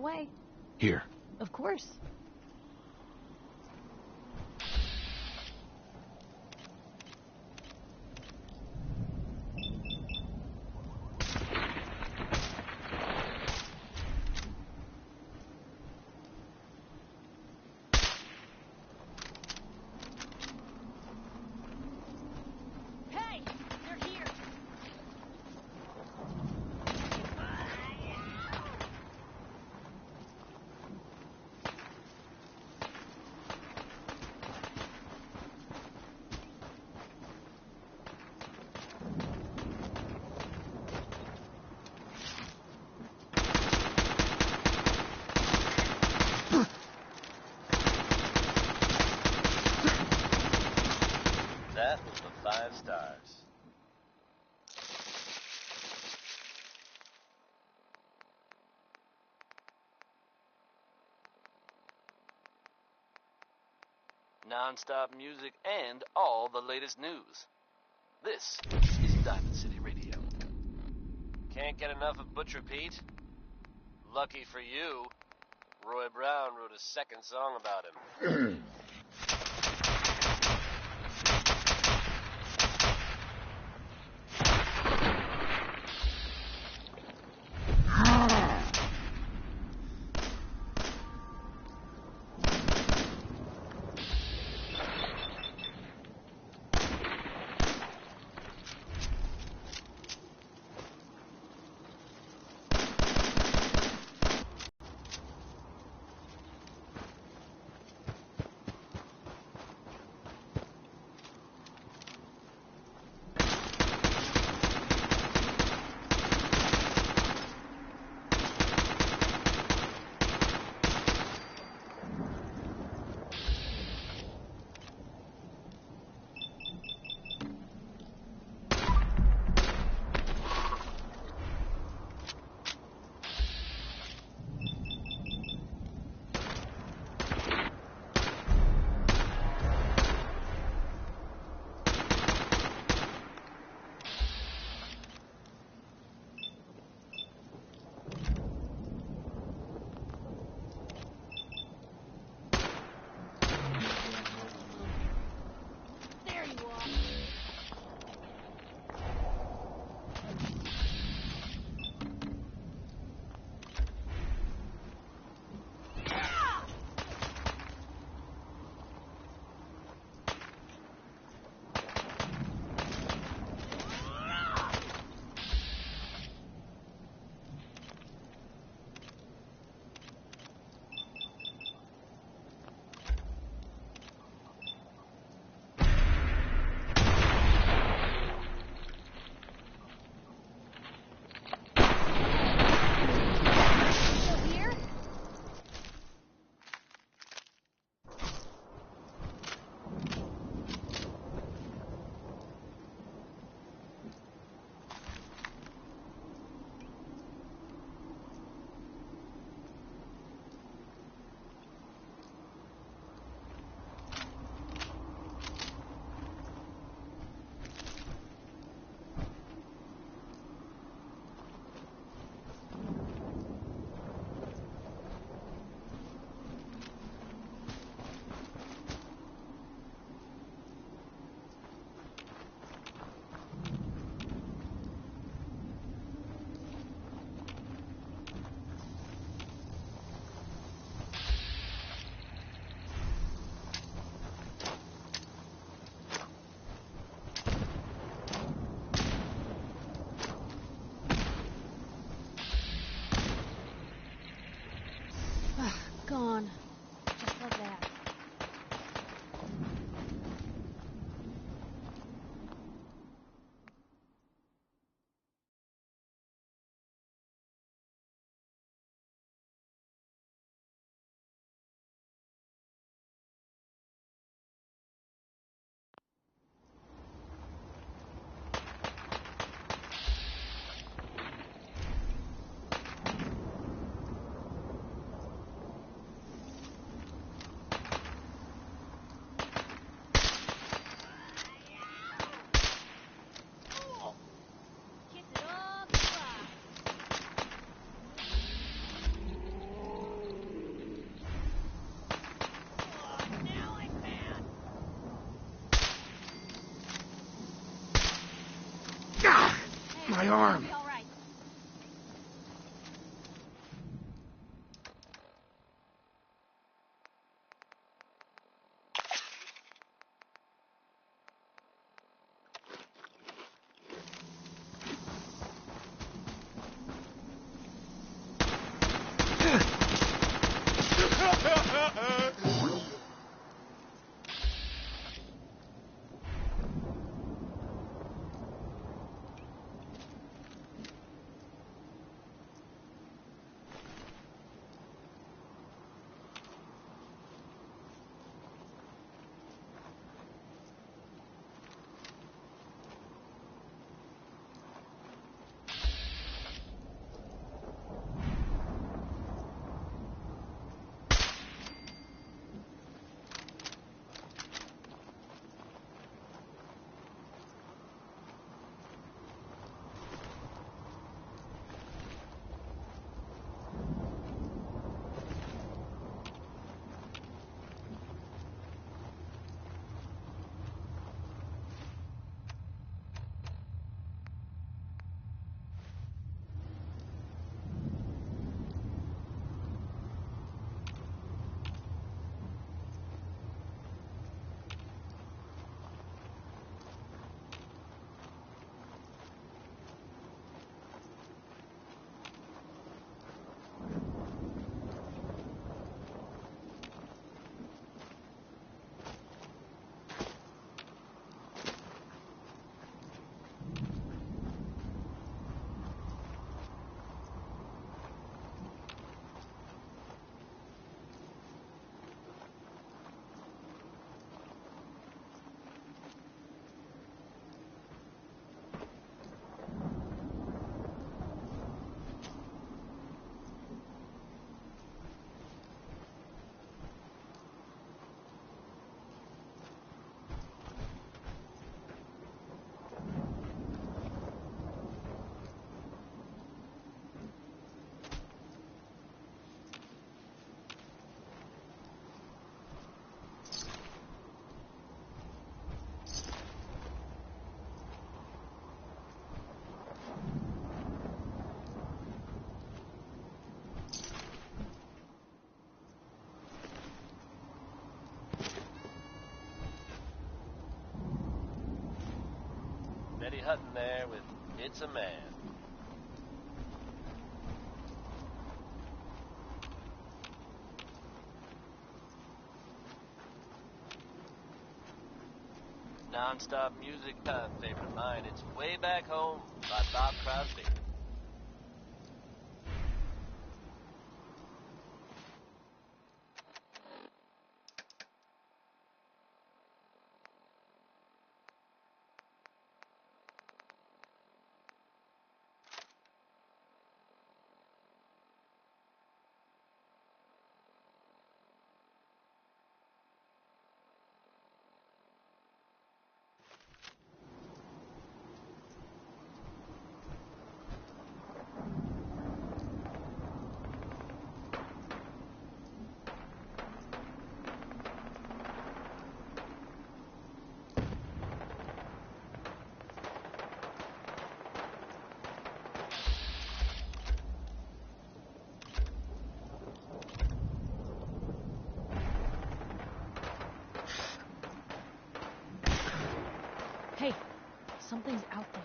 away. Here. Of course. That was the 5 stars. Non-stop music and all the latest news. This is Diamond City Radio. Can't get enough of Butcher Pete? Lucky for you, Roy Brown wrote a second song about him. My arm. All right. Betty Hutton there with It's a Man. Non-stop music, favorite of mine. It's Way Back Home by Bob Crosby. Hey, something's out there.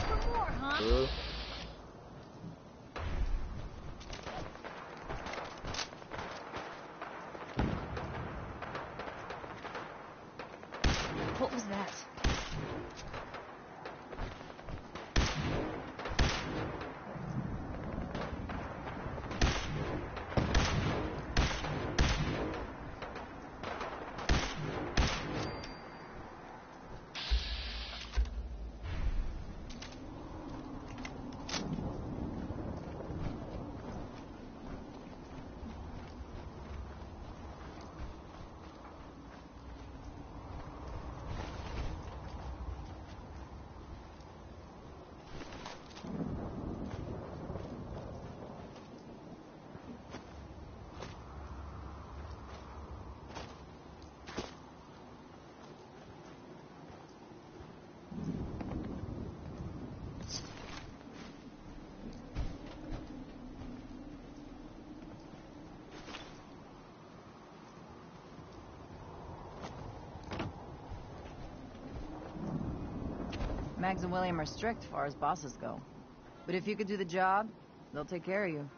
For more, huh? What was that? Mags and William are strict as far as bosses go. But if you could do the job, they'll take care of you.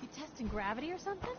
You testing gravity or something?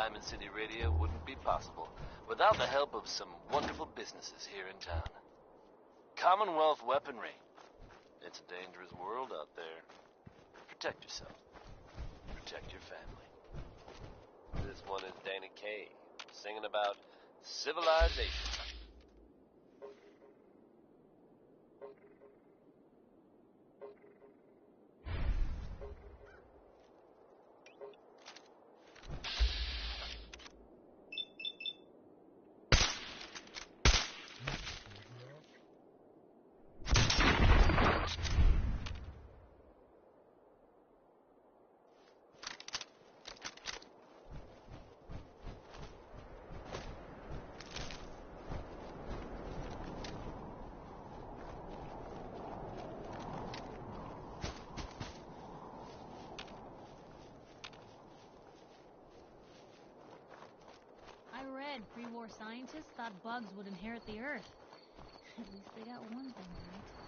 Diamond City Radio wouldn't be possible without the help of some wonderful businesses here in town. Commonwealth Weaponry. It's a dangerous world out there. Protect yourself. Protect your family. This one is Danny Kaye, singing about civilization. I read pre-war scientists thought bugs would inherit the Earth. At least they got one thing right.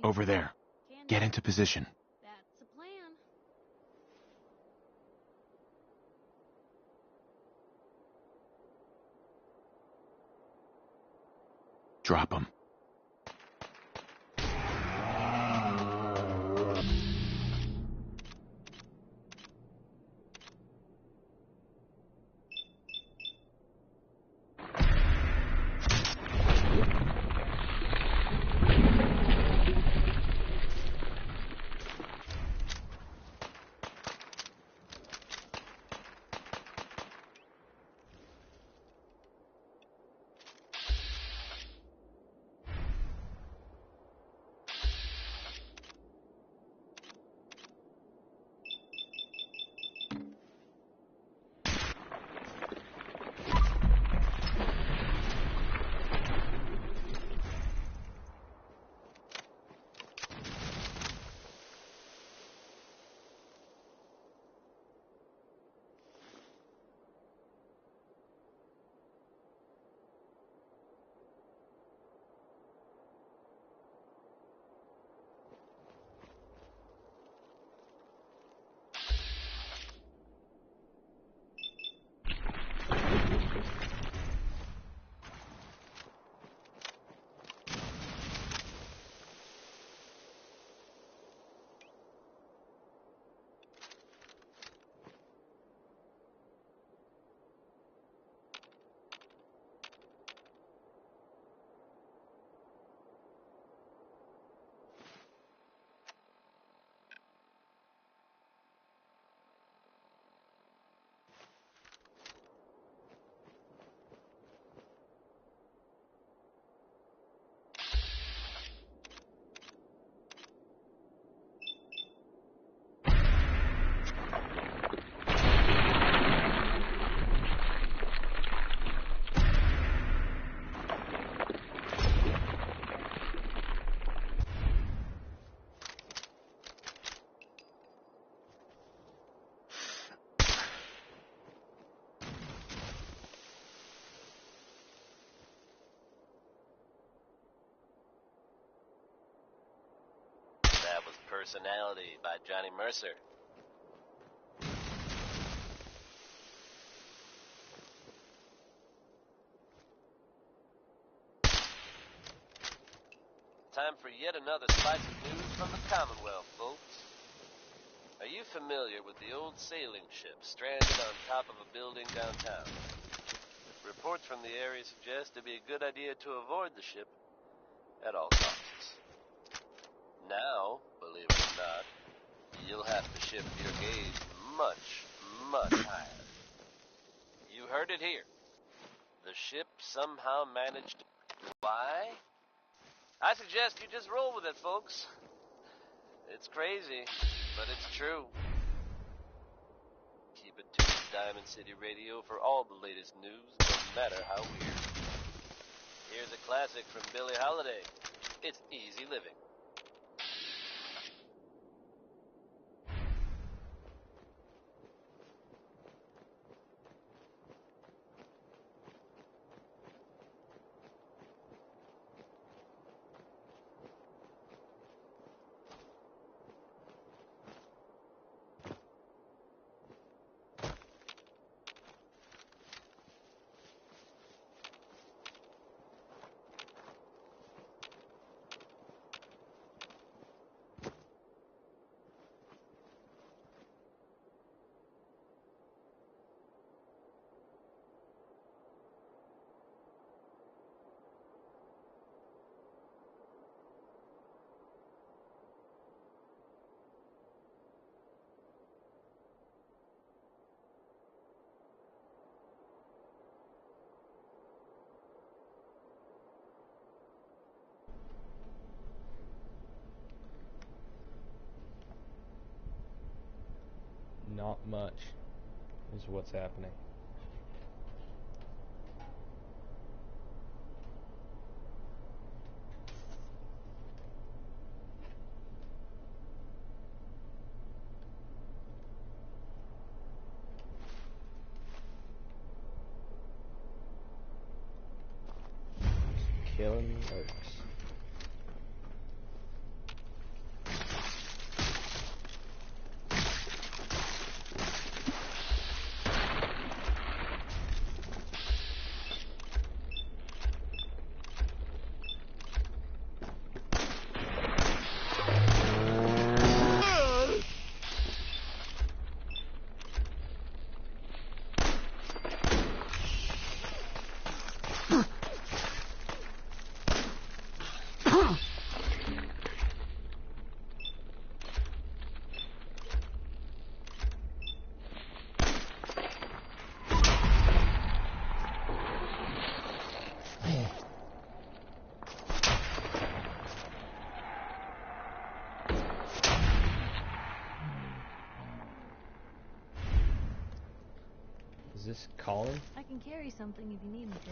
Over there. Can Get do. into position. That's a plan. Drop him. That was Personality by Johnny Mercer. Time for yet another slice of news from the Commonwealth, folks. Are you familiar with the old sailing ship stranded on top of a building downtown? Reports from the area suggest it'd be a good idea to avoid the ship at all costs. Now, believe it or not, you'll have to shift your gaze much, much higher. You heard it here. The ship somehow managed to... Why? I suggest you just roll with it, folks. It's crazy, but it's true. Keep it tuned to Diamond City Radio for all the latest news, no matter how weird. Here's a classic from Billie Holiday. It's Easy Living. Not much is what's happening. Killing mercs. Is this Colin? I can carry something if you need me to.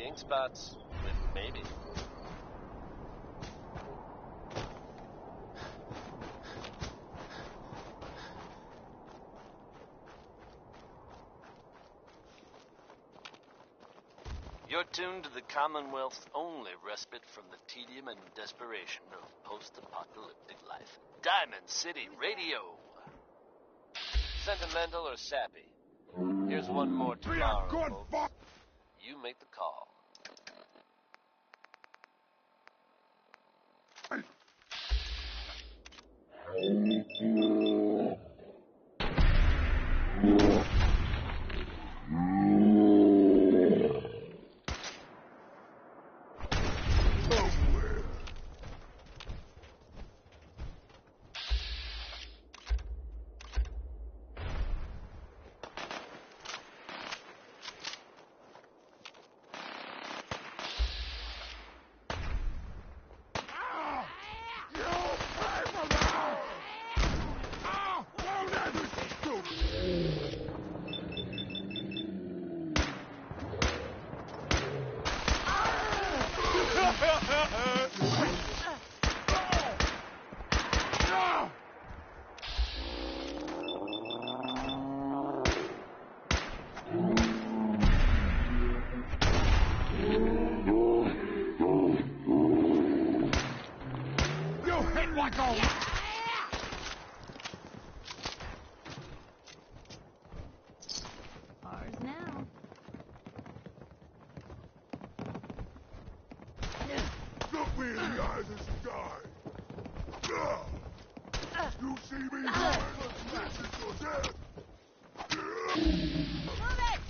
ink spots, maybe. You're tuned to the Commonwealth's only respite from the tedium and desperation of post-apocalyptic life. Diamond City Radio. Sentimental or sappy? Here's one more tomorrow, folks. You make the call. Ours now. Look me in the eyes and die! You see me die? This is your death! Move it!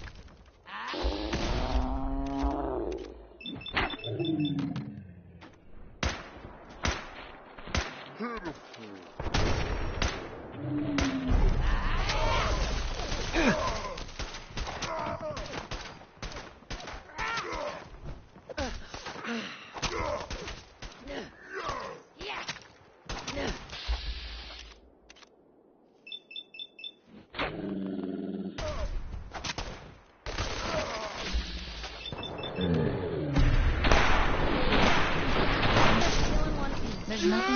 There's nothing I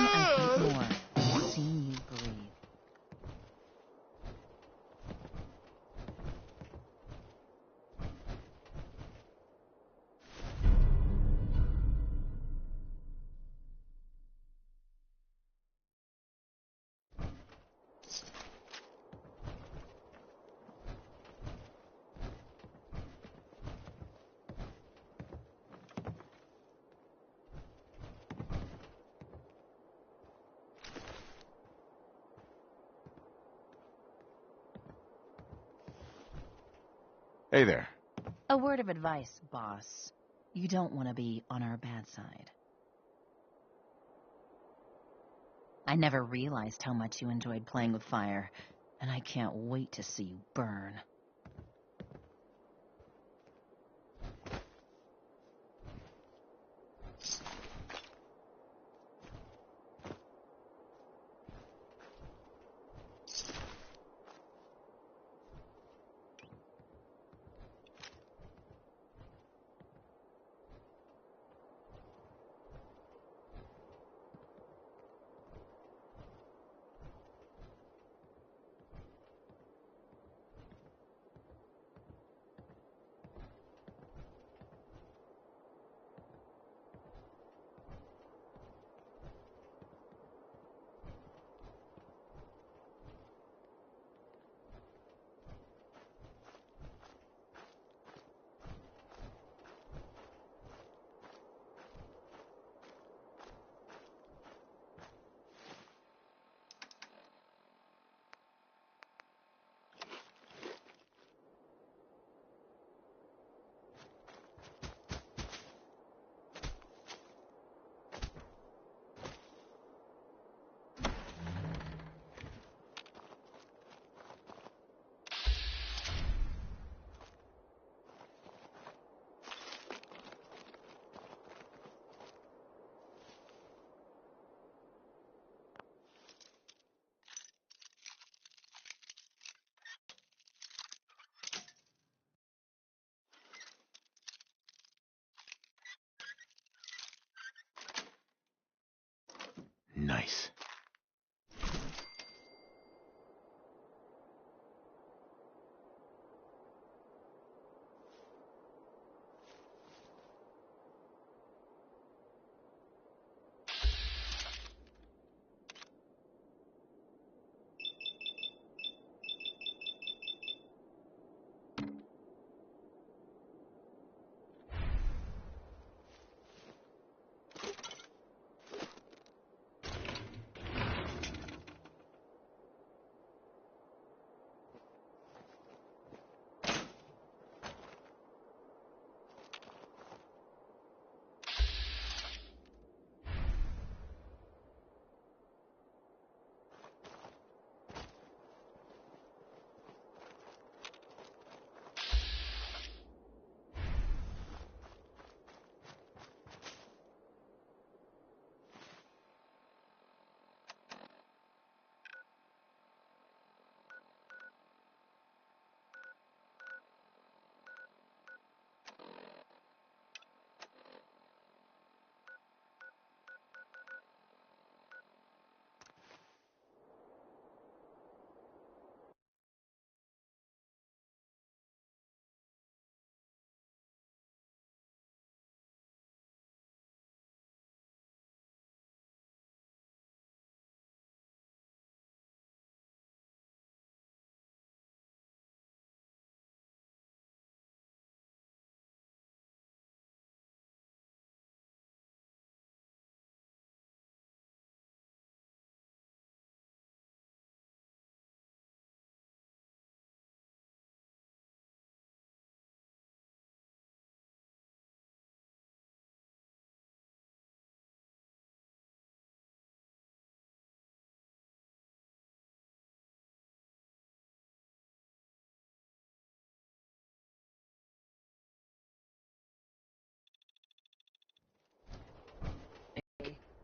hate more than seeing you breathe. Hey there. A word of advice, boss. You don't want to be on our bad side. I never realized how much you enjoyed playing with fire, and I can't wait to see you burn. Nice.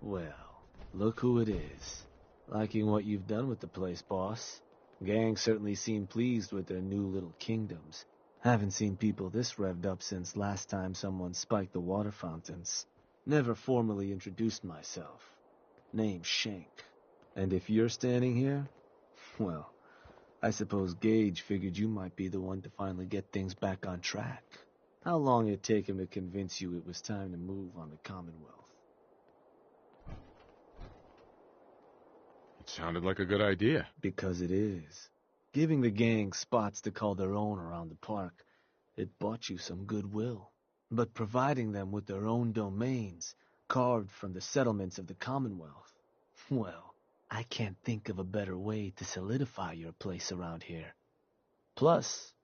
Well, look who it is. Liking what you've done with the place, boss. Gang certainly seem pleased with their new little kingdoms. Haven't seen people this revved up since last time someone spiked the water fountains. Never formally introduced myself. Name's Shank. And if you're standing here, well, I suppose Gage figured you might be the one to finally get things back on track. How long it take him to convince you it was time to move on the Commonwealth? It sounded like a good idea. Because it is. Giving the gang spots to call their own around the park, it bought you some goodwill. But providing them with their own domains, carved from the settlements of the Commonwealth, well, I can't think of a better way to solidify your place around here. Plus,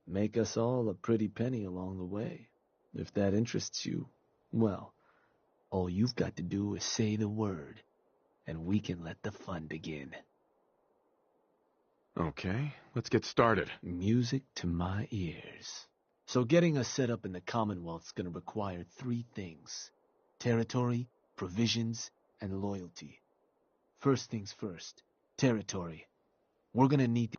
make us all a pretty penny along the way. If that interests you, well, all you've got to do is say the word, and we can let the fun begin. Okay, let's get started. Music to my ears. So getting us set up in the Commonwealth's gonna require 3 things. Territory, provisions, and loyalty. First things first. Territory. We're gonna need...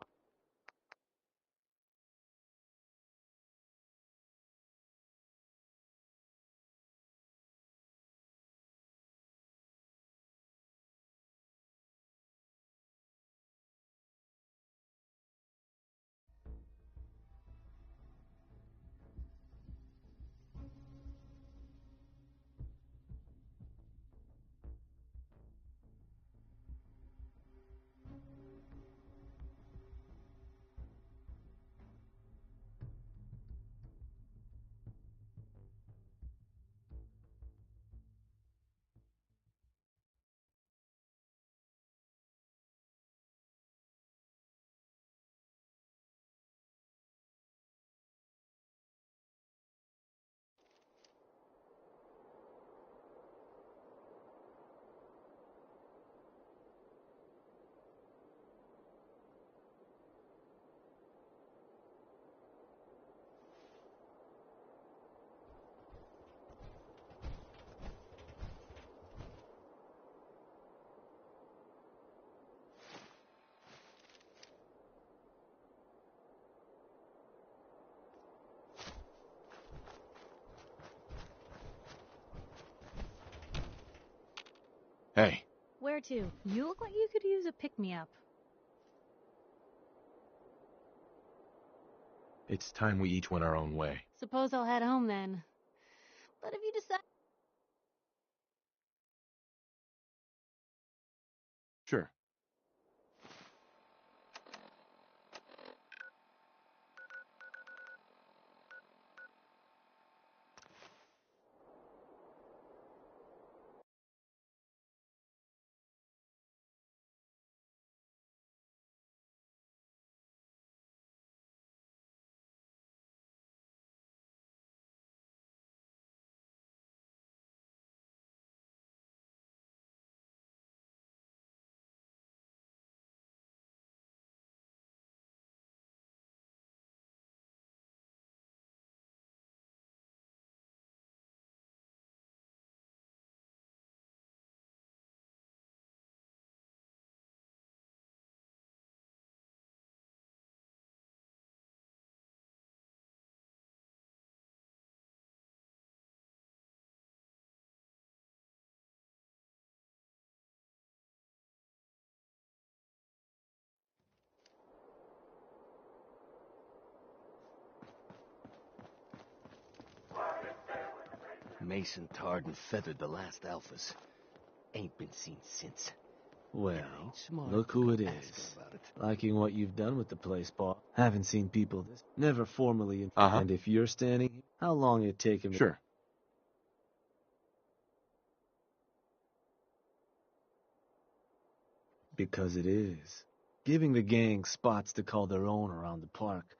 Hey, Where Where to? You look like you could use a pick-me-up. It's time we each went our own way. Suppose I'll head home then. But if you decide... Sure. Mason tarred and feathered the last alphas. Ain't been seen since. Well, look who it is. Liking what you've done with the place, Paul. Haven't seen people this. Never formally. Uh-huh. And if you're standing, how long it take him? Sure. Because it is. Giving the gang spots to call their own around the park.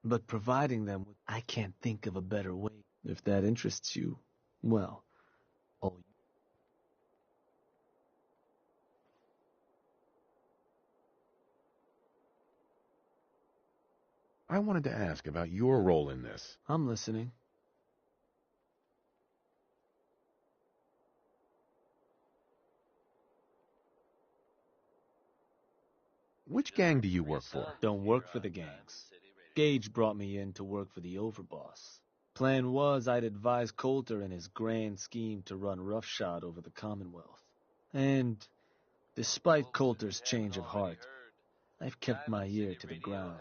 But providing them with, I can't think of a better way. If that interests you, well, all I wanted to ask about your role in this. I'm listening. Which gang do you work for? Don't work for the gangs. Gage brought me in to work for the overboss. Plan was I'd advise Coulter in his grand scheme to run roughshod over the Commonwealth. And despite Coulter's change of heart, I've kept my ear to the ground,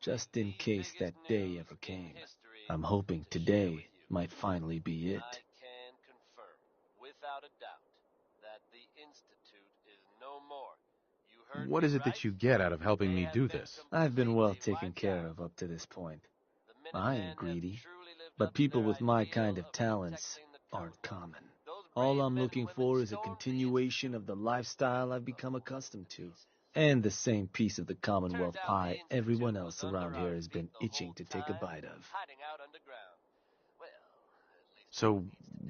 just in case that day ever came. I'm hoping today might finally be it. I can confirm, without a doubt, that the Institute is no more. You heard What me is it right? that you get out of helping me do this? I've been well taken care of up to this point. I ain't greedy, but people with my kind of talents aren't common. All I'm looking for is a continuation of the lifestyle I've become accustomed to, and the same piece of the Commonwealth pie everyone else around here has been itching to take a bite of. So,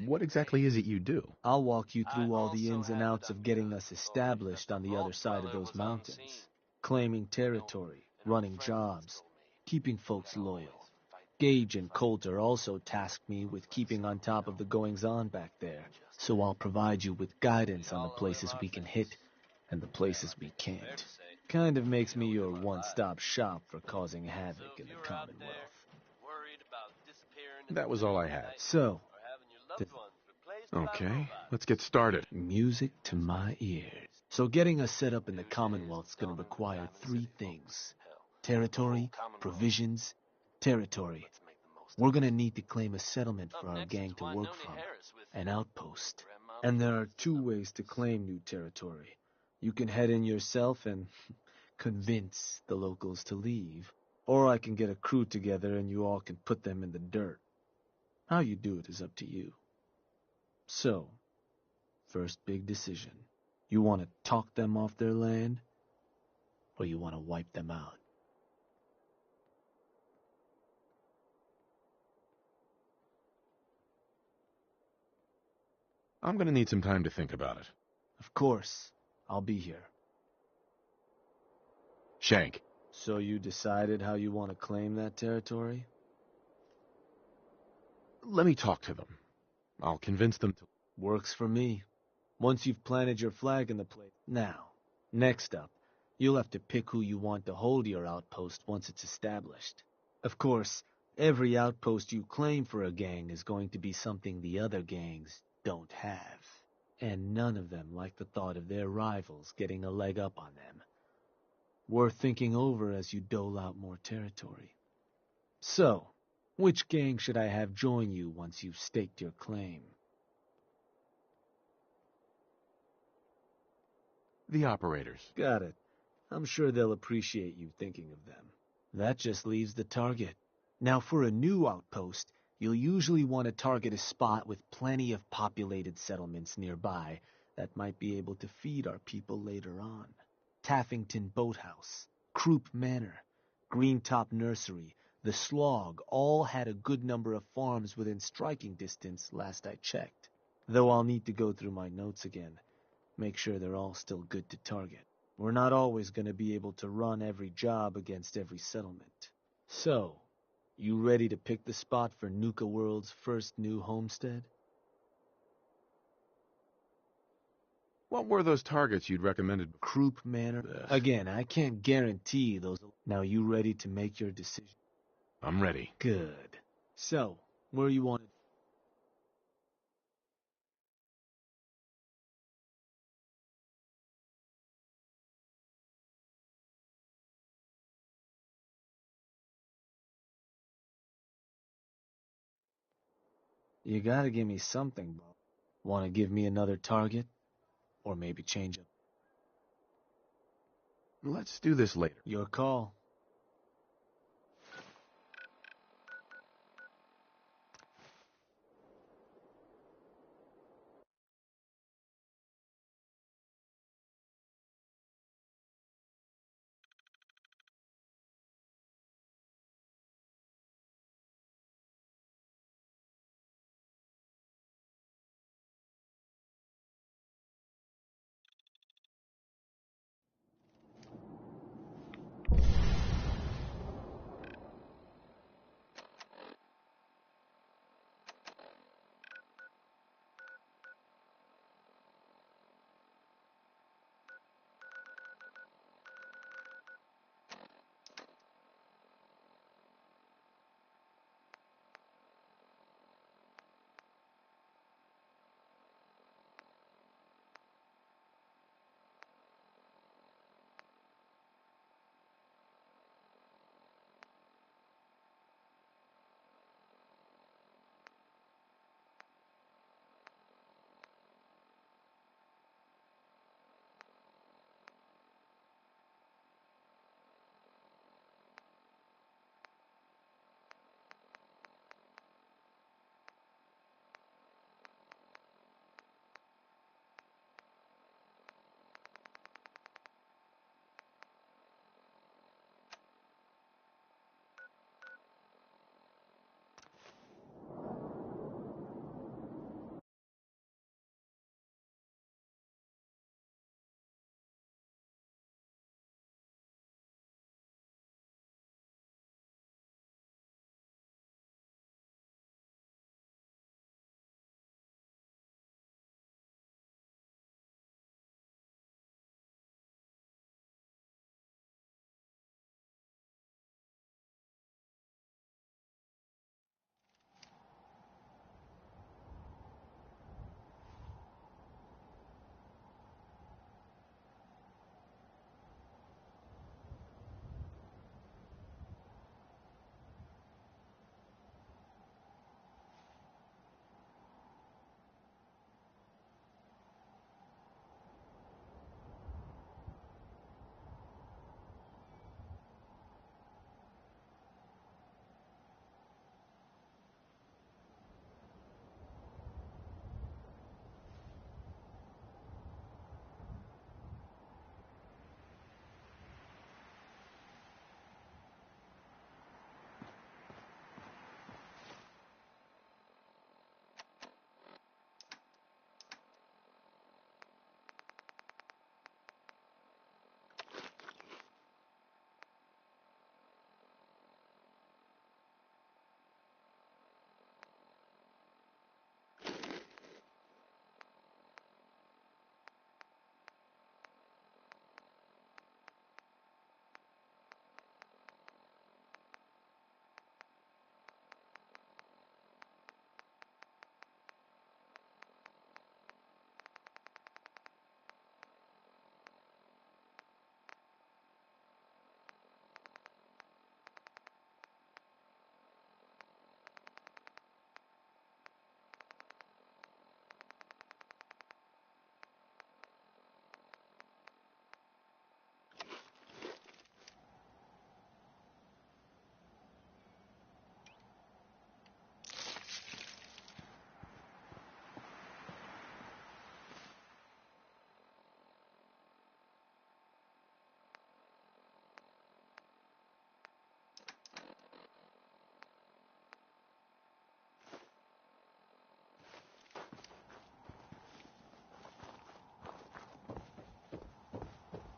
what exactly is it you do? I'll walk you through all the ins and outs of getting us established on the other side of those mountains. Claiming territory, running jobs, keeping folks loyal. Gage and Coulter also tasked me with keeping on top of the goings-on back there, so I'll provide you with guidance on the places we can hit and the places we can't. Kind of makes me your one-stop shop for causing havoc in the Commonwealth. That was all I had. So, Okay, let's get started. music to my ears. So getting us set up in the Commonwealth's gonna require three things. Territory, provisions, territory. We're gonna need to claim a settlement for our gang to work from, an outpost. And there are two ways to claim new territory. You can head in yourself and convince the locals to leave, or I can get a crew together and you all can put them in the dirt. How you do it is up to you. So, first big decision. You want to talk them off their land, or you want to wipe them out? I'm gonna need some time to think about it. Of course, I'll be here. Shank. So you decided how you want to claim that territory? Let me talk to them. I'll convince them to... Works for me. Once you've planted your flag in the place. Now, next up, you'll have to pick who you want to hold your outpost once it's established. Of course, every outpost you claim for a gang is going to be something the other gangs don't have. and none of them like the thought of their rivals getting a leg up on them. Worth thinking over as you dole out more territory. So, which gang should I have join you once you've staked your claim? The operators. Got it. I'm sure they'll appreciate you thinking of them. That just leaves the target. Now, for a new outpost, you'll usually want to target a spot with plenty of populated settlements nearby that might be able to feed our people later on. Taffington Boathouse, Croup Manor, Greentop Nursery, the Slog all had a good number of farms within striking distance last I checked. Though I'll need to go through my notes again, make sure they're all still good to target. We're not always going to be able to run every job against every settlement. So, you ready to pick the spot for Nuka World's first new homestead? What were those targets you'd recommended? Croup Manor. Again, I can't guarantee those. Now you ready to make your decision? I'm ready. Good. So, where you want it? You gotta give me something, bro. Want to give me another target? Or maybe change it? Let's do this later. Your call.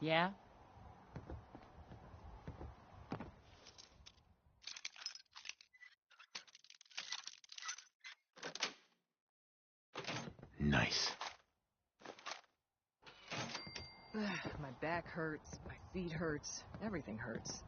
Yeah? Nice. My back hurts, my feet hurts, everything hurts.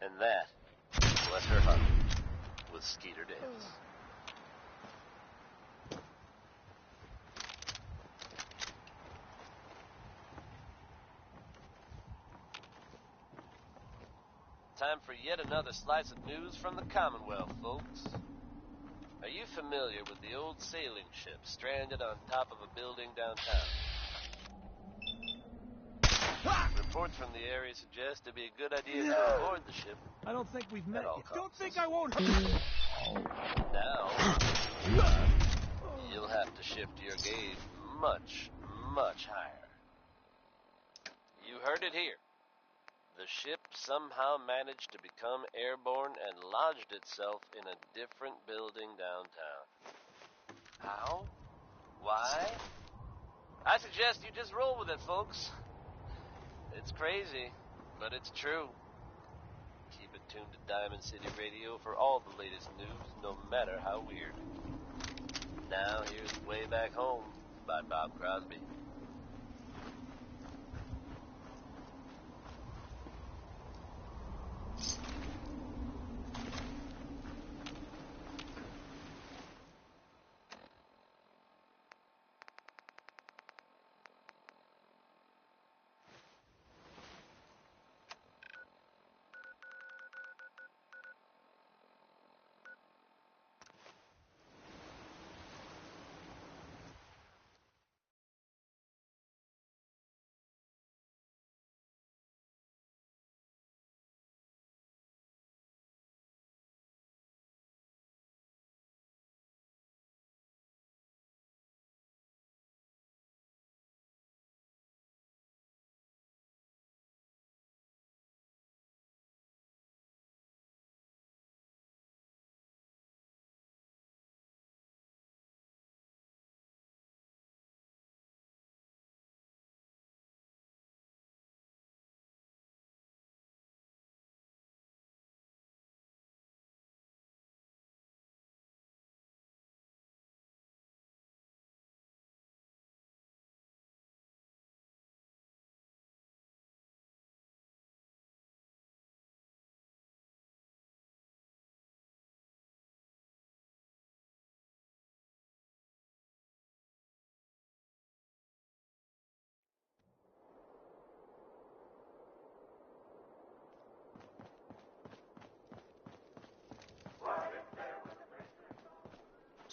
And that was her hunt with Skeeter Davis. Time for yet another slice of news from the Commonwealth, folks. Are you familiar with the old sailing ship stranded on top of a building downtown? Reports from the area suggest it'd be a good idea to aboard the ship. I don't think we've met yet. Don't think I won't hurt. Now, you'll have to shift your gaze much, much higher. You heard it here. The ship somehow managed to become airborne and lodged itself in a different building downtown. How? Why? I suggest you just roll with it, folks. It's crazy, but it's true. Keep it tuned to Diamond City Radio for all the latest news, no matter how weird. Now, here's Way Back Home by Bob Crosby.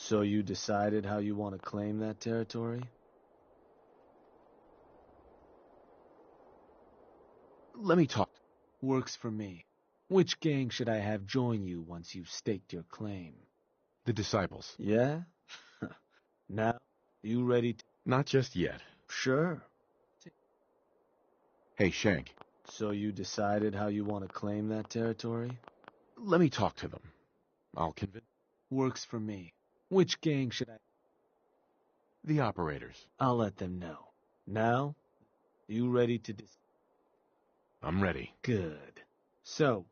So you decided how you want to claim that territory? Let me talk. Works for me. Which gang should I have join you once you've staked your claim? The disciples. Yeah? Now, you ready to... Not just yet. Sure. Hey, Shank. So you decided how you want to claim that territory? Let me talk to them. I'll convince... Works for me. Which gang should I... The operators. I'll let them know. Now, you ready to... I'm ready. Good. So...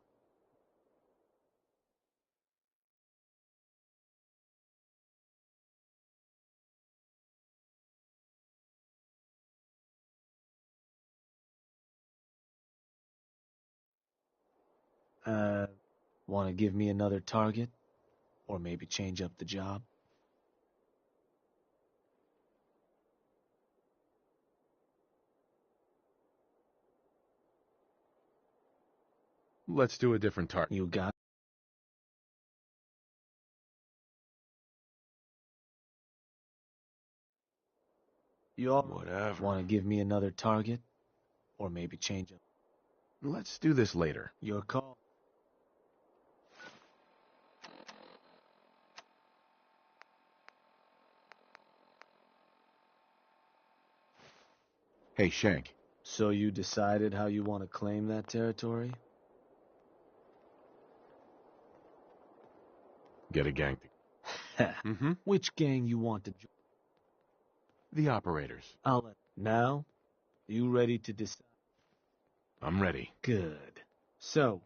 want to give me another target? Or maybe change up the job? Let's do a different target. You got... You all... Whatever. Want to give me another target? Or maybe change up... Let's do this later. Your call. Hey, Shank. So you decided how you want to claim that territory? Get a gang. Mm-hmm. Which gang you want to join? The operators. I'll let... Now, you ready to decide? I'm ready. Good. So...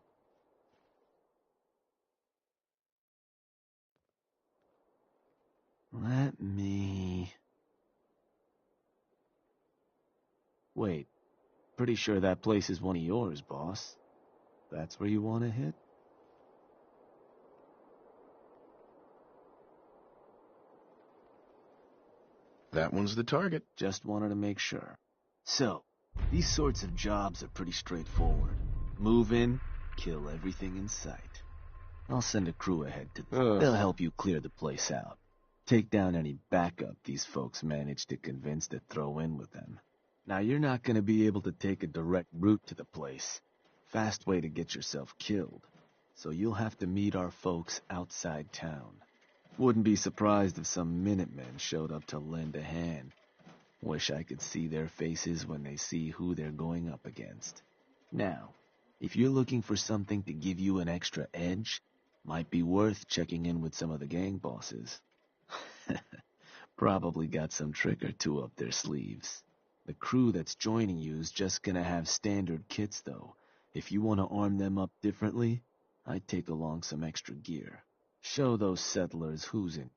Let me... Wait. Pretty sure that place is one of yours, boss. That's where you want to hit? That one's the target. Just wanted to make sure. So, these sorts of jobs are pretty straightforward. Move in, kill everything in sight. I'll send a crew ahead to them. They'll help you clear the place out. Take down any backup these folks manage to convince to throw in with them. Now, you're not going to be able to take a direct route to the place. Fast way to get yourself killed. So you'll have to meet our folks outside town. Wouldn't be surprised if some Minutemen showed up to lend a hand. Wish I could see their faces when they see who they're going up against. Now, if you're looking for something to give you an extra edge, might be worth checking in with some of the gang bosses. Probably got some trick or two up their sleeves. The crew that's joining you is just gonna have standard kits, though. If you want to arm them up differently, I'd take along some extra gear. Show those settlers who's in.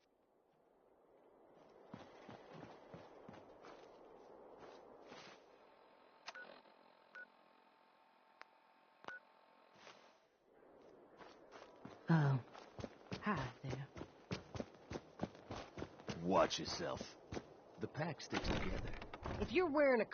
Oh. Hi there. Watch yourself. The pack sticks together. If you're wearing a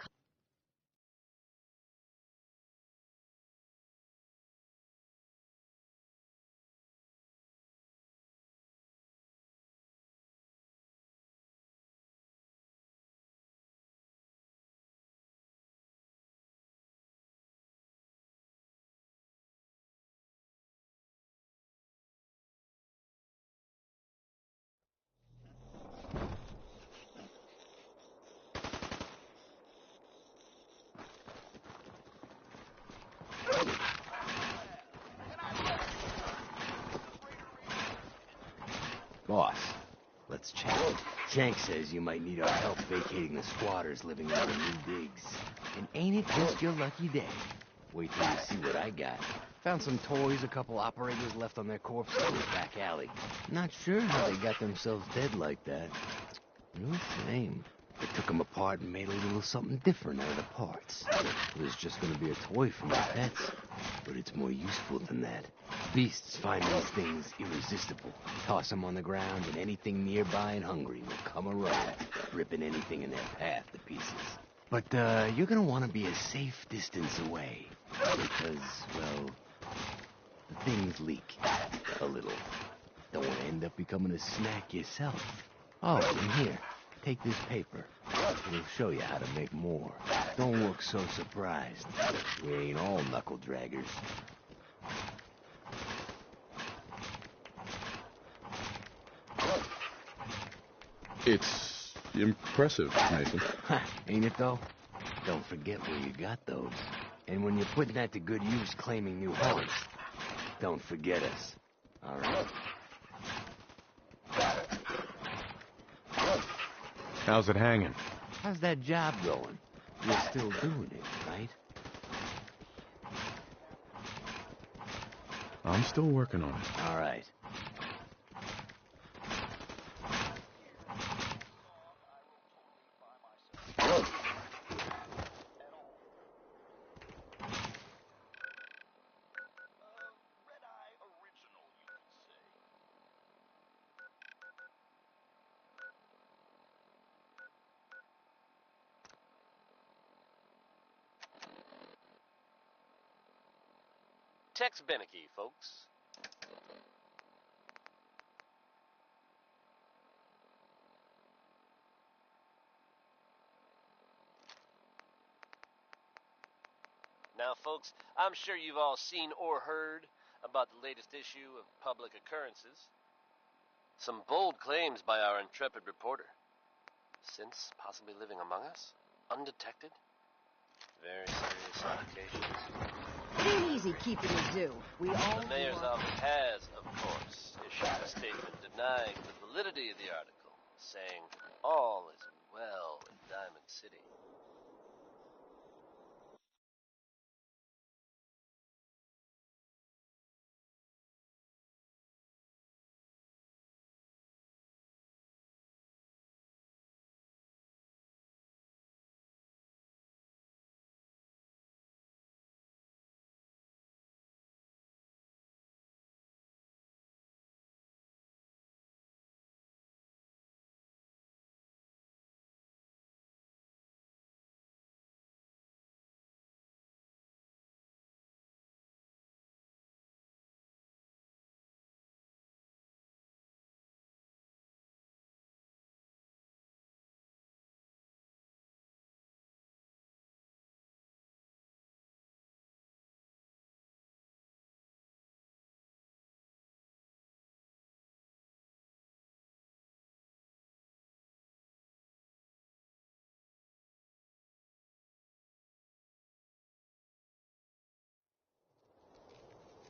Boss, let's chat. Shank says you might need our help vacating the squatters living in the new digs. And ain't it just your lucky day? Wait till you see what I got. Found some toys a couple operators left on their corpses in the back alley. Not sure how they got themselves dead like that. No shame. They took them apart and made a little something different out of the parts. It was just gonna be a toy for my pets. But it's more useful than that. Beasts find these things irresistible. Toss them on the ground, and anything nearby and hungry will come around, ripping anything in their path to pieces. But, you're gonna want to be a safe distance away. Because, well, things leak. A little. Don't want to end up becoming a snack yourself. Oh, and here, take this paper. It'll show you how to make more. Don't look so surprised. We ain't all knuckle draggers. It's impressive, Nathan. Ain't it though? Don't forget where you got those. And when you're putting that to good use claiming new haunts, don't forget us. All right? How's it hanging? How's that job going? You're still doing it, right? I'm still working on it. All right. Tex Beneke, folks. Now, folks, I'm sure you've all seen or heard about the latest issue of Public Occurrences. Some bold claims by our intrepid reporter. Since possibly living among us, undetected. Very serious allegations. It ain't easy keeping it due. We all The mayor's do our- office has, of course, issued a statement denying the validity of the article, saying all is well in Diamond City.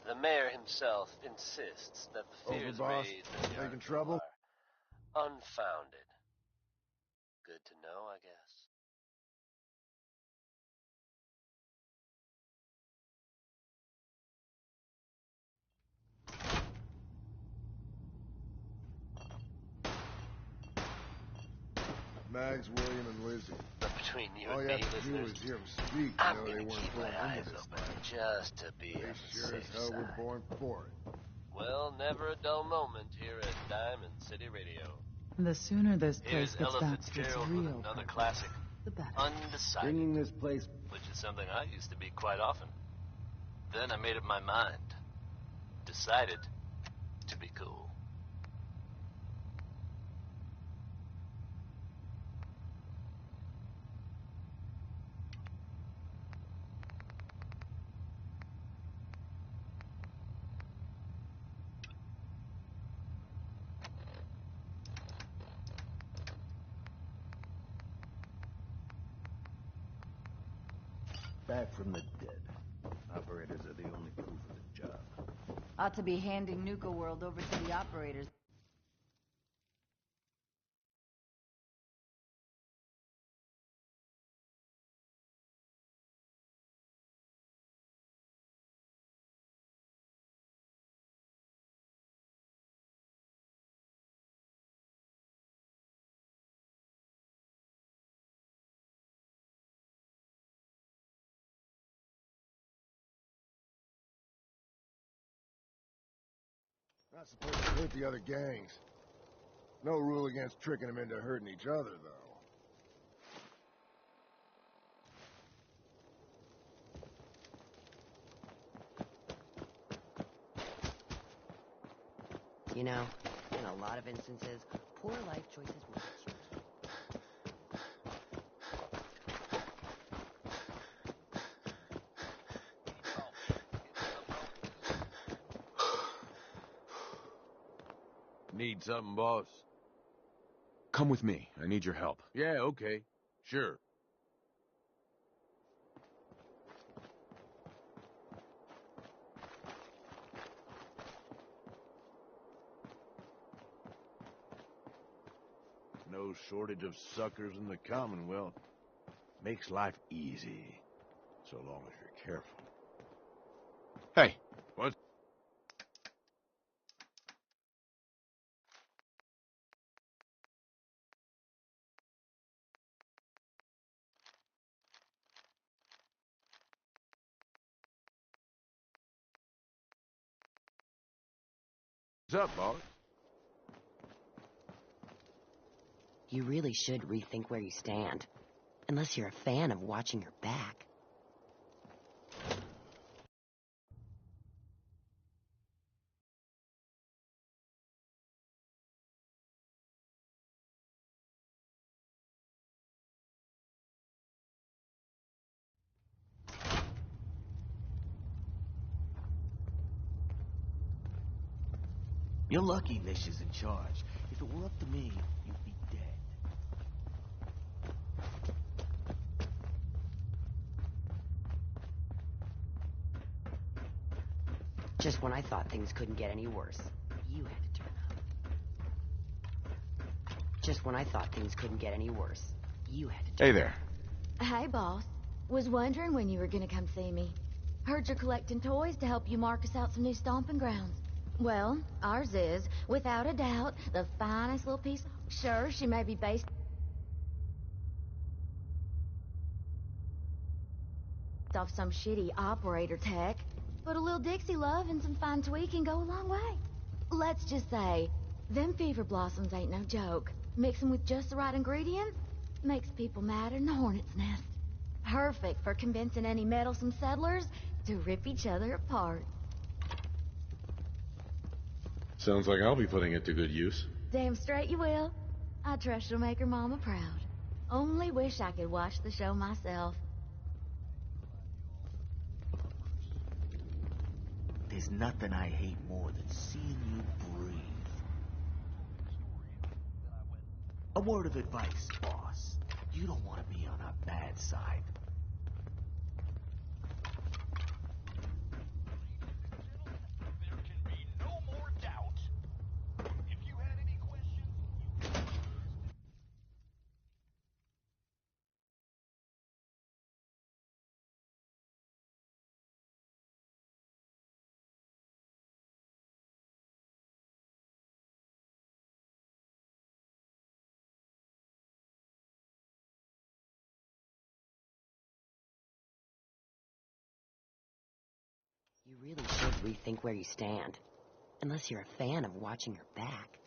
The mayor himself insists that the fears Over, boss. raised in the Making article trouble? are unfounded. Good to know, I guess. Mags, William, and Lizzie. But between you All and you me, have to do listeners, is hear them speak. I'm You know gonna they weren't keep born my eyes into this open thing. just to be They on the sure as safe hell were side. born for it. Well, never a dull moment here at Diamond City Radio. The sooner this place Here's gets Ella back to its Fitzgerald with real another purpose, classic, the better. Undecided, Bringing this place... Which is something I used to be quite often. Then I made up my mind. Decided to be cool. Back from the dead. Operators are the only proof of the job. Ought to be handing Nuka World over to the operators. Not supposed to hurt the other gangs. No rule against tricking them into hurting each other, though. You know, in a lot of instances, poor life choices will get you. Need something, boss? Come with me. I need your help. Yeah, okay. Sure. No shortage of suckers in the Commonwealth. Makes life easy, so long as you're careful. Hey. What? What's up, boss? You really should rethink where you stand. Unless you're a fan of watching your back. You're lucky Lish is in charge. If it were up to me, you'd be dead. Just when I thought things couldn't get any worse, you had to turn up. Just when I thought things couldn't get any worse, you had to turn Hey there. Hey, boss. Was wondering when you were gonna come see me. Heard you're collecting toys to help you mark us out some new stomping grounds. Well, ours is, without a doubt, the finest little piece. Sure, she may be based off some shitty operator tech, but a little Dixie love and some fine tweaking go a long way. Let's just say, them fever blossoms ain't no joke. Mix 'em with just the right ingredients, makes people madder than a hornet's nest. Perfect for convincing any meddlesome settlers to rip each other apart. Sounds like I'll be putting it to good use. Damn straight you will. I trust you'll make her mama proud. Only wish I could watch the show myself. There's nothing I hate more than seeing you breathe. A word of advice, boss. You don't want to be on our bad side. You really should rethink where you stand. Unless you're a fan of watching your back.